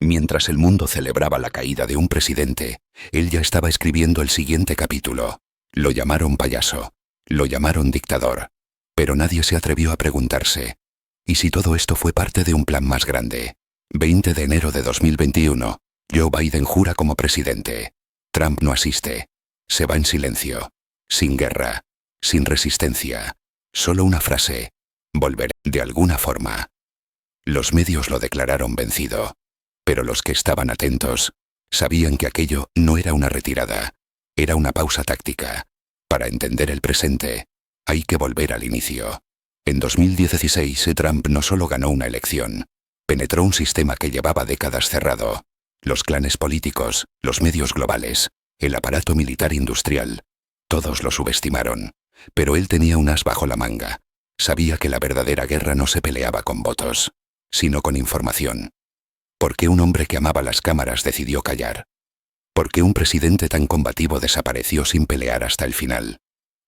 Mientras el mundo celebraba la caída de un presidente, él ya estaba escribiendo el siguiente capítulo. Lo llamaron payaso. Lo llamaron dictador. Pero nadie se atrevió a preguntarse: ¿y si todo esto fue parte de un plan más grande? 20 de enero de 2021. Joe Biden jura como presidente. Trump no asiste. Se va en silencio. Sin guerra. Sin resistencia. Solo una frase: volveré de alguna forma. Los medios lo declararon vencido. Pero los que estaban atentos sabían que aquello no era una retirada. Era una pausa táctica. Para entender el presente, hay que volver al inicio. En 2016, Trump no solo ganó una elección, penetró un sistema que llevaba décadas cerrado. Los clanes políticos, los medios globales, el aparato militar industrial, todos lo subestimaron. Pero él tenía un as bajo la manga. Sabía que la verdadera guerra no se peleaba con votos, sino con información. ¿Por qué un hombre que amaba las cámaras decidió callar? ¿Por qué un presidente tan combativo desapareció sin pelear hasta el final?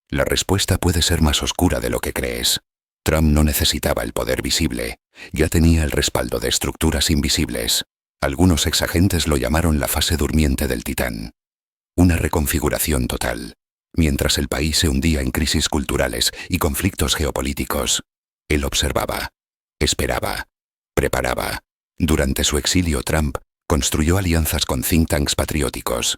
La respuesta puede ser más oscura de lo que crees. Trump no necesitaba el poder visible, ya tenía el respaldo de estructuras invisibles. Algunos exagentes lo llamaron la fase durmiente del Titán. Una reconfiguración total. Mientras el país se hundía en crisis culturales y conflictos geopolíticos, él observaba, esperaba, preparaba. Durante su exilio, Trump construyó alianzas con think tanks patrióticos,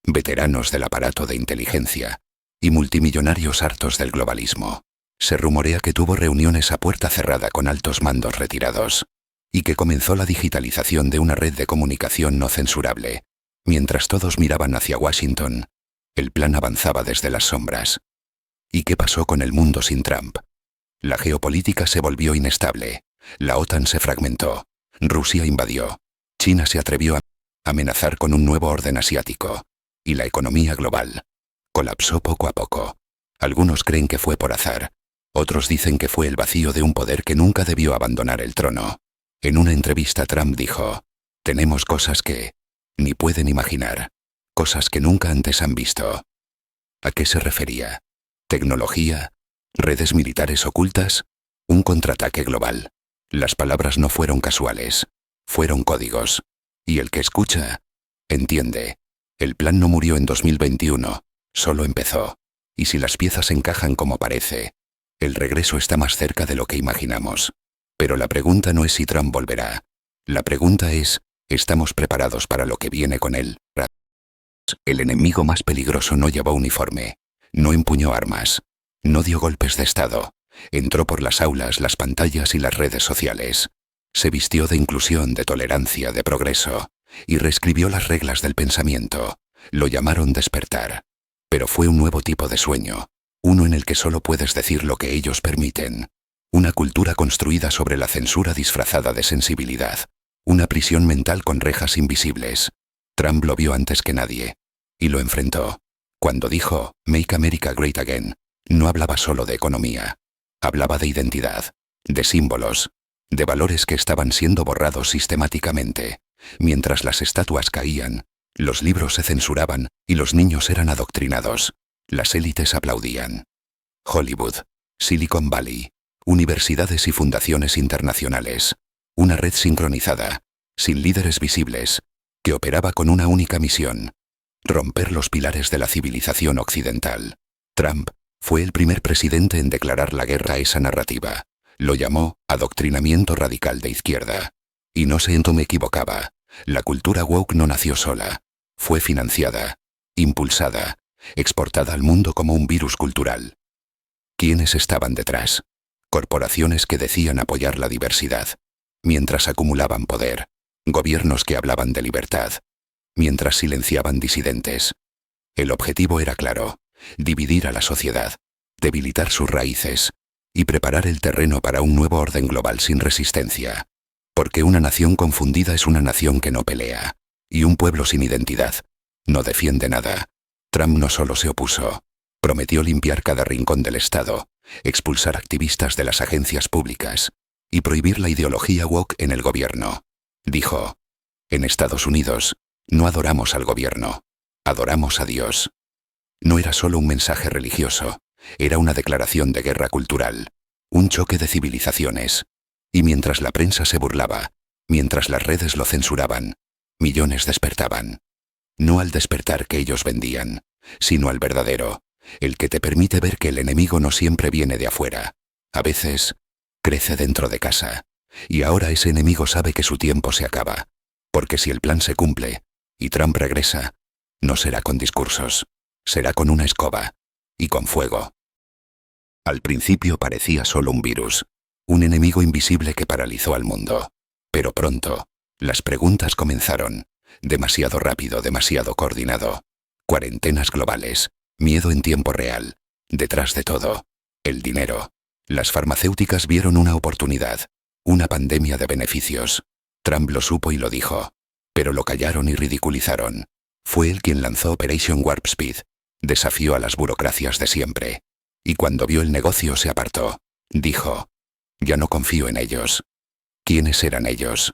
veteranos del aparato de inteligencia y multimillonarios hartos del globalismo. Se rumorea que tuvo reuniones a puerta cerrada con altos mandos retirados y que comenzó la digitalización de una red de comunicación no censurable. Mientras todos miraban hacia Washington, el plan avanzaba desde las sombras. ¿Y qué pasó con el mundo sin Trump? La geopolítica se volvió inestable, la OTAN se fragmentó, Rusia invadió, China se atrevió a amenazar con un nuevo orden asiático, y la economía global colapsó poco a poco. Algunos creen que fue por azar, otros dicen que fue el vacío de un poder que nunca debió abandonar el trono. En una entrevista Trump dijo: tenemos cosas que ni pueden imaginar, cosas que nunca antes han visto. ¿A qué se refería? ¿Tecnología? ¿Redes militares ocultas? ¿Un contraataque global? Las palabras no fueron casuales, fueron códigos. Y el que escucha, entiende. El plan no murió en 2021, solo empezó. Y si las piezas encajan como parece, el regreso está más cerca de lo que imaginamos. Pero la pregunta no es si Trump volverá. La pregunta es: ¿estamos preparados para lo que viene con él? El enemigo más peligroso no llevó uniforme, no empuñó armas, no dio golpes de estado, entró por las aulas, las pantallas y las redes sociales. Se vistió de inclusión, de tolerancia, de progreso, y reescribió las reglas del pensamiento. Lo llamaron despertar. Pero fue un nuevo tipo de sueño, uno en el que solo puedes decir lo que ellos permiten. Una cultura construida sobre la censura disfrazada de sensibilidad. Una prisión mental con rejas invisibles. Trump lo vio antes que nadie. Y lo enfrentó. Cuando dijo «Make America Great Again», no hablaba solo de economía. Hablaba de identidad, de símbolos, de valores que estaban siendo borrados sistemáticamente. Mientras las estatuas caían, los libros se censuraban y los niños eran adoctrinados. Las élites aplaudían. Hollywood, Silicon Valley, universidades y fundaciones internacionales. Una red sincronizada, sin líderes visibles, que operaba con una única misión: romper los pilares de la civilización occidental. Trump fue el primer presidente en declarar la guerra a esa narrativa. Lo llamó adoctrinamiento radical de izquierda. Y no se equivocaba. La cultura woke no nació sola. Fue financiada, impulsada, exportada al mundo como un virus cultural. ¿Quiénes estaban detrás? Corporaciones que decían apoyar la diversidad, mientras acumulaban poder. Gobiernos que hablaban de libertad, mientras silenciaban disidentes. El objetivo era claro: dividir a la sociedad, debilitar sus raíces y preparar el terreno para un nuevo orden global sin resistencia. Porque una nación confundida es una nación que no pelea, y un pueblo sin identidad no defiende nada. Trump no solo se opuso, prometió limpiar cada rincón del Estado, expulsar activistas de las agencias públicas y prohibir la ideología woke en el gobierno. Dijo: en Estados Unidos no adoramos al gobierno, adoramos a Dios. No era solo un mensaje religioso, era una declaración de guerra cultural, un choque de civilizaciones. Y mientras la prensa se burlaba, Mientras las redes lo censuraban, millones despertaban. No al despertar que ellos vendían, sino al verdadero, el que te permite ver que el enemigo no siempre viene de afuera. A veces, crece dentro de casa. Y ahora ese enemigo sabe que su tiempo se acaba. Porque si el plan se cumple, y Trump regresa, no será con discursos, será con una escoba, y con fuego. Al principio parecía solo un virus, un enemigo invisible que paralizó al mundo. Pero pronto, las preguntas comenzaron. Demasiado rápido, demasiado coordinado. Cuarentenas globales, miedo en tiempo real. Detrás de todo, el dinero. Las farmacéuticas vieron una oportunidad, una pandemia de beneficios. Trump lo supo y lo dijo. Pero lo callaron y ridiculizaron. Fue él quien lanzó Operation Warp Speed. Desafió a las burocracias de siempre. Y cuando vio el negocio se apartó. Dijo, ya no confío en ellos. ¿Quiénes eran ellos?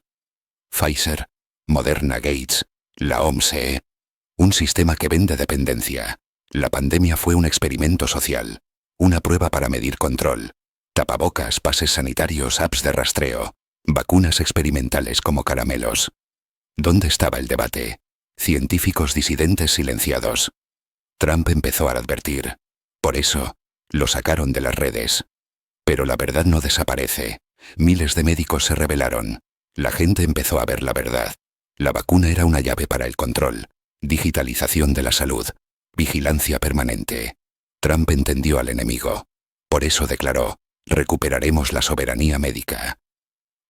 Pfizer, Moderna, Gates, la OMS. Un sistema que vende dependencia. La pandemia fue un experimento social. Una prueba para medir control. Tapabocas, pases sanitarios, apps de rastreo. Vacunas experimentales como caramelos. ¿Dónde estaba el debate? Científicos disidentes silenciados. Trump empezó a advertir. Por eso, lo sacaron de las redes. Pero la verdad no desaparece. Miles de médicos se rebelaron. La gente empezó a ver la verdad. La vacuna era una llave para el control. Digitalización de la salud. Vigilancia permanente. Trump entendió al enemigo. Por eso declaró, recuperaremos la soberanía médica.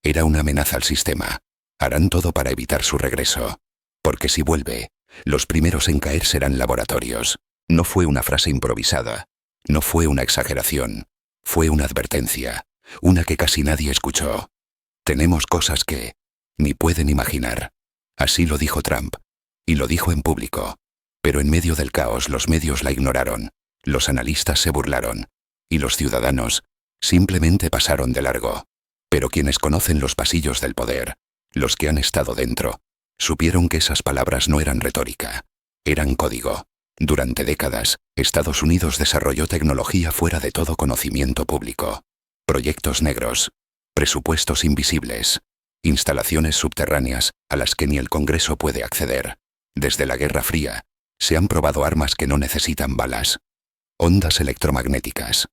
Era una amenaza al sistema. Harán todo para evitar su regreso. Porque si vuelve, los primeros en caer serán laboratorios. No fue una frase improvisada. No fue una exageración. Fue una advertencia. Una que casi nadie escuchó. Tenemos cosas que ni pueden imaginar. Así lo dijo Trump. Y lo dijo en público. Pero en medio del caos los medios la ignoraron. Los analistas se burlaron. Y los ciudadanos simplemente pasaron de largo. Pero quienes conocen los pasillos del poder, los que han estado dentro, supieron que esas palabras no eran retórica. Eran código. Durante décadas, Estados Unidos desarrolló tecnología fuera de todo conocimiento público. Proyectos negros. Presupuestos invisibles. Instalaciones subterráneas a las que ni el Congreso puede acceder. Desde la Guerra Fría, se han probado armas que no necesitan balas. Ondas electromagnéticas.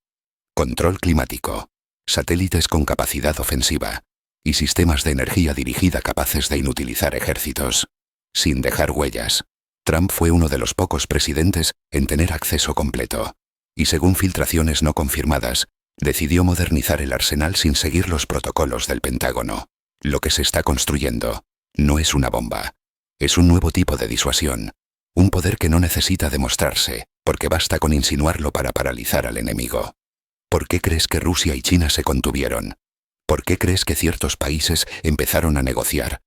Control climático. Satélites con capacidad ofensiva. Y sistemas de energía dirigida capaces de inutilizar ejércitos. Sin dejar huellas. Trump fue uno de los pocos presidentes en tener acceso completo. Y según filtraciones no confirmadas, decidió modernizar el arsenal sin seguir los protocolos del Pentágono. Lo que se está construyendo no es una bomba. Es un nuevo tipo de disuasión. Un poder que no necesita demostrarse, porque basta con insinuarlo para paralizar al enemigo. ¿Por qué crees que Rusia y China se contuvieron? ¿Por qué crees que ciertos países empezaron a negociar,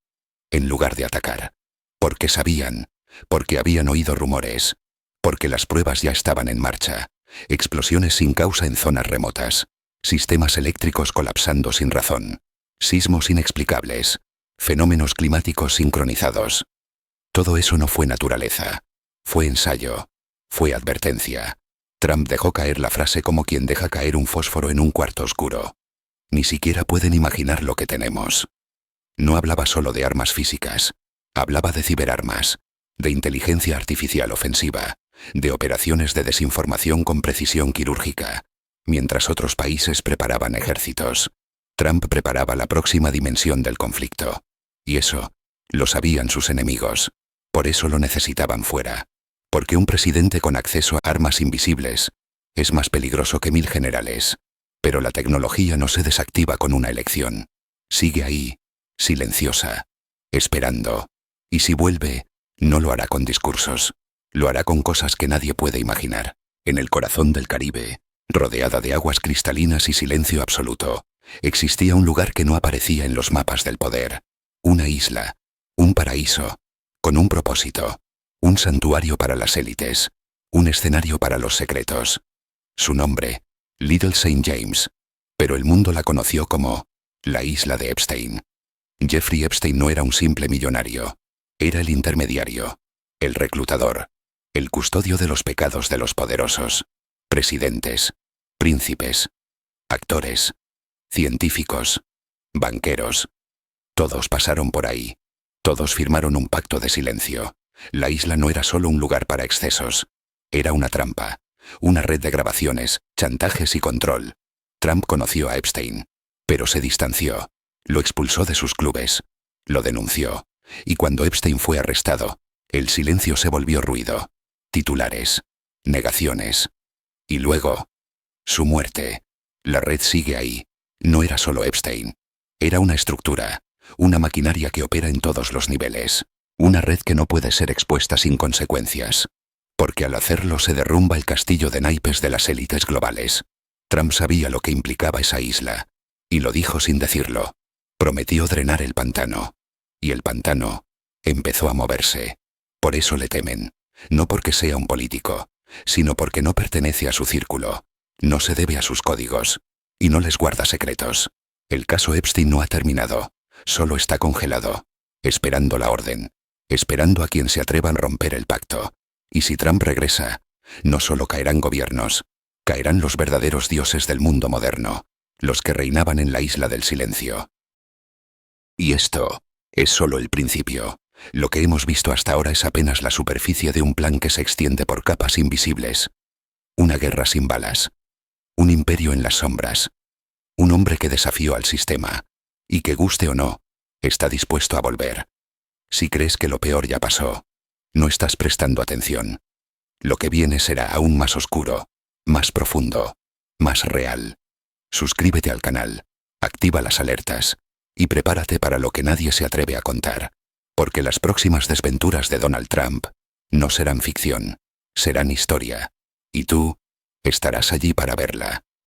en lugar de atacar? Porque sabían, porque habían oído rumores, porque las pruebas ya estaban en marcha. Explosiones sin causa en zonas remotas. Sistemas eléctricos colapsando sin razón. Sismos inexplicables. Fenómenos climáticos sincronizados. Todo eso no fue naturaleza. Fue ensayo. Fue advertencia. Trump dejó caer la frase como quien deja caer un fósforo en un cuarto oscuro. Ni siquiera pueden imaginar lo que tenemos. No hablaba solo de armas físicas. Hablaba de ciberarmas. De inteligencia artificial ofensiva. De operaciones de desinformación con precisión quirúrgica. Mientras otros países preparaban ejércitos, Trump preparaba la próxima dimensión del conflicto. Y eso lo sabían sus enemigos. Por eso lo necesitaban fuera. Porque un presidente con acceso a armas invisibles es más peligroso que 1000 generales. Pero la tecnología no se desactiva con una elección. Sigue ahí, silenciosa, esperando. Y si vuelve, no lo hará con discursos. Lo hará con cosas que nadie puede imaginar. En el corazón del Caribe, rodeada de aguas cristalinas y silencio absoluto, existía un lugar que no aparecía en los mapas del poder. Una isla, un paraíso, con un propósito, un santuario para las élites, un escenario para los secretos. Su nombre, Little Saint James, pero el mundo la conoció como la isla de Epstein. Jeffrey Epstein no era un simple millonario, era el intermediario, el reclutador, el custodio de los pecados de los poderosos, presidentes, príncipes, actores, científicos, banqueros. Todos pasaron por ahí. Todos firmaron un pacto de silencio. La isla no era solo un lugar para excesos. Era una trampa. Una red de grabaciones, chantajes y control. Trump conoció a Epstein. Pero se distanció. Lo expulsó de sus clubes. Lo denunció. Y cuando Epstein fue arrestado, el silencio se volvió ruido. Titulares. Negaciones. Y luego, su muerte. La red sigue ahí. No era solo Epstein. Era una estructura. Una maquinaria que opera en todos los niveles. Una red que no puede ser expuesta sin consecuencias. Porque al hacerlo se derrumba el castillo de naipes de las élites globales. Trump sabía lo que implicaba esa isla. Y lo dijo sin decirlo. Prometió drenar el pantano. Y el pantano empezó a moverse. Por eso le temen. No porque sea un político, sino porque no pertenece a su círculo. No se debe a sus códigos. Y no les guarda secretos. El caso Epstein no ha terminado. Solo está congelado. Esperando la orden. Esperando a quien se atreva a romper el pacto. Y si Trump regresa, no solo caerán gobiernos, caerán los verdaderos dioses del mundo moderno, los que reinaban en la isla del silencio. Y esto es solo el principio. Lo que hemos visto hasta ahora es apenas la superficie de un plan que se extiende por capas invisibles. Una guerra sin balas. Un imperio en las sombras. Un hombre que desafió al sistema, y que guste o no, está dispuesto a volver. Si crees que lo peor ya pasó, no estás prestando atención. Lo que viene será aún más oscuro, más profundo, más real. Suscríbete al canal, activa las alertas, y prepárate para lo que nadie se atreve a contar. Porque las próximas desventuras de Donald Trump no serán ficción, serán historia. Y tú estarás allí para verla.